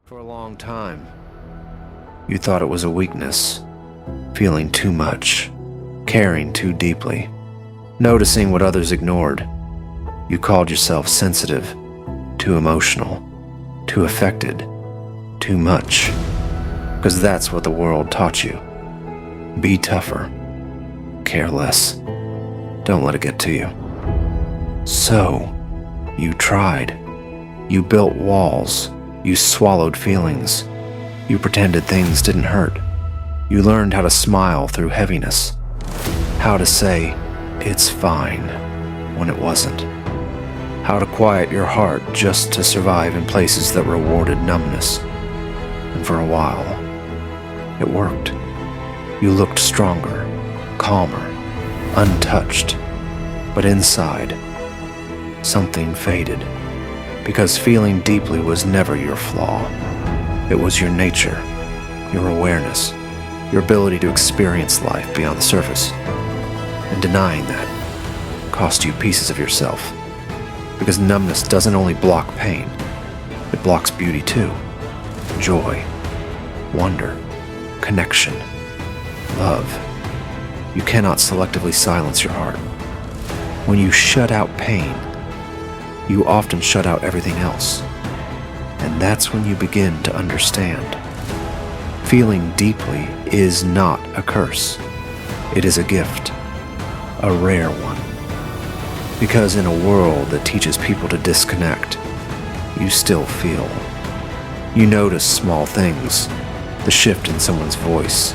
For a long time, you thought it was a weakness, feeling too much, caring too deeply, noticing what others ignored. You called yourself sensitive, too emotional, too affected, too much, because that's what the world taught you. Be tougher, care less, don't let it get to you. So, you tried. You built walls. You swallowed feelings. You pretended things didn't hurt. You learned how to smile through heaviness. How to say, "It's fine," when it wasn't. How to quiet your heart just to survive in places that rewarded numbness. And for a while, it worked. You looked stronger, calmer, untouched. But inside, something faded. Because feeling deeply was never your flaw. It was your nature, your awareness, your ability to experience life beyond the surface. And denying that cost you pieces of yourself. Because numbness doesn't only block pain, it blocks beauty too. Joy, wonder, connection, love. You cannot selectively silence your heart. When you shut out pain, you often shut out everything else. And that's when you begin to understand. Feeling deeply is not a curse. It is a gift, a rare one. Because in a world that teaches people to disconnect, you still feel. You notice small things, the shift in someone's voice,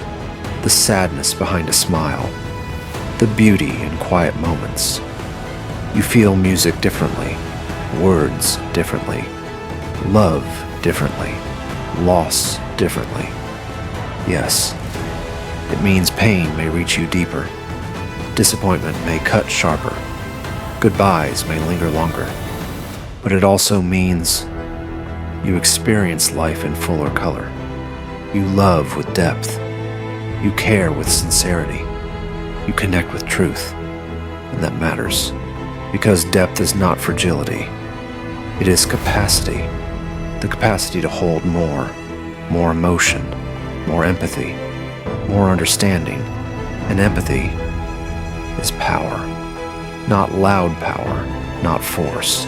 the sadness behind a smile, the beauty in quiet moments. You feel music differently, words differently, love differently, loss differently. Yes, it means pain may reach you deeper, disappointment may cut sharper, goodbyes may linger longer, but it also means you experience life in fuller color. You love with depth, you care with sincerity, you connect with truth, and that matters, because depth is not fragility. It is capacity, the capacity to hold more emotion, more empathy, more understanding. And empathy is power, not loud power, not force,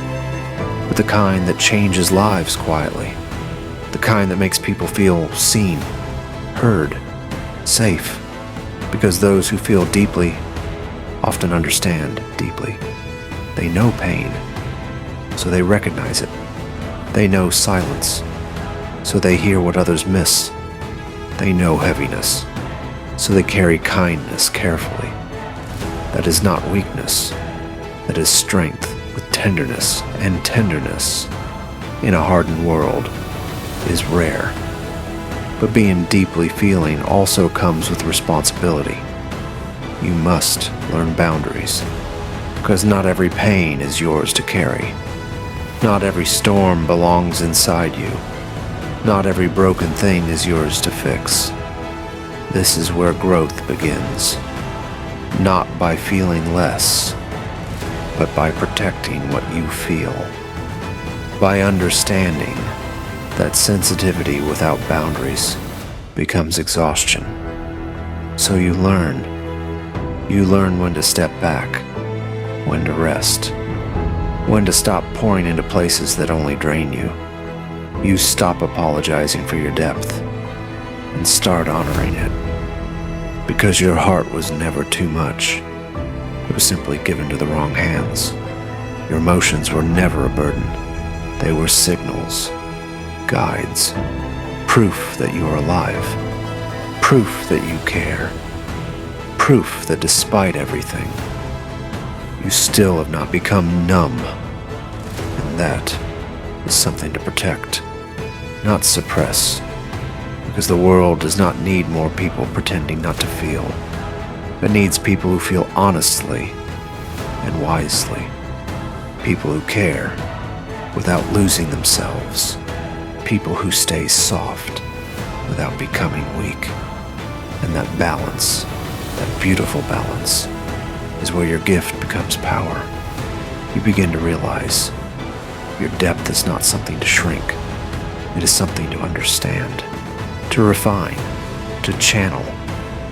but the kind that changes lives quietly, the kind that makes people feel seen, heard, safe, because those who feel deeply often understand deeply. They know pain, so they recognize it. They know silence, so they hear what others miss. They know heaviness, so they carry kindness carefully. That is not weakness, that is strength with tenderness, and tenderness in a hardened world is rare. But being deeply feeling also comes with responsibility. You must learn boundaries, because not every pain is yours to carry. Not every storm belongs inside you. Not every broken thing is yours to fix. This is where growth begins. Not by feeling less, but by protecting what you feel. By understanding that sensitivity without boundaries becomes exhaustion. So you learn when to step back, when to rest, when to stop pouring into places that only drain you. You stop apologizing for your depth and start honoring it. Because your heart was never too much. It was simply given to the wrong hands. Your emotions were never a burden. They were signals, guides, proof that you are alive, proof that you care, proof that despite everything, you still have not become numb. And that is something to protect, not suppress, because the world does not need more people pretending not to feel. It needs people who feel honestly and wisely, people who care without losing themselves, people who stay soft without becoming weak. And that balance, that beautiful balance, is where your gift becomes power. You begin to realize your depth is not something to shrink. It is something to understand, to refine, to channel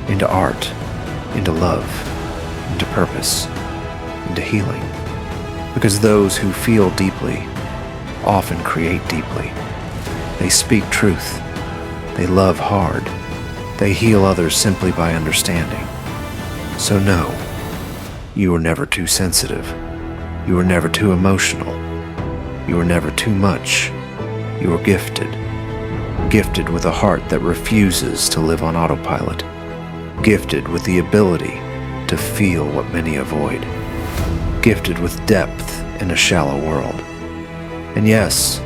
into art, into love, into purpose, into healing. Because those who feel deeply often create deeply. They speak truth. They love hard. They heal others simply by understanding. So no, you are never too sensitive. You are never too emotional. You are never too much. You are gifted. Gifted with a heart that refuses to live on autopilot. Gifted with the ability to feel what many avoid. Gifted with depth in a shallow world. And yes,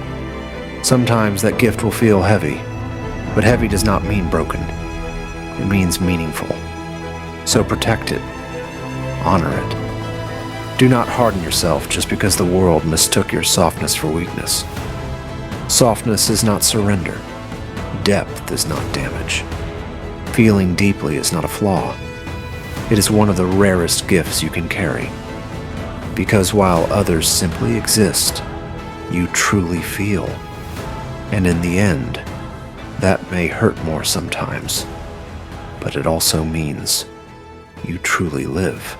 sometimes that gift will feel heavy, but heavy does not mean broken. It means meaningful. So protect it. Honor it. Do not harden yourself just because the world mistook your softness for weakness. Softness is not surrender. Depth is not damage. Feeling deeply is not a flaw. It is one of the rarest gifts you can carry. Because while others simply exist, you truly feel. And in the end, that may hurt more sometimes, but it also means you truly live.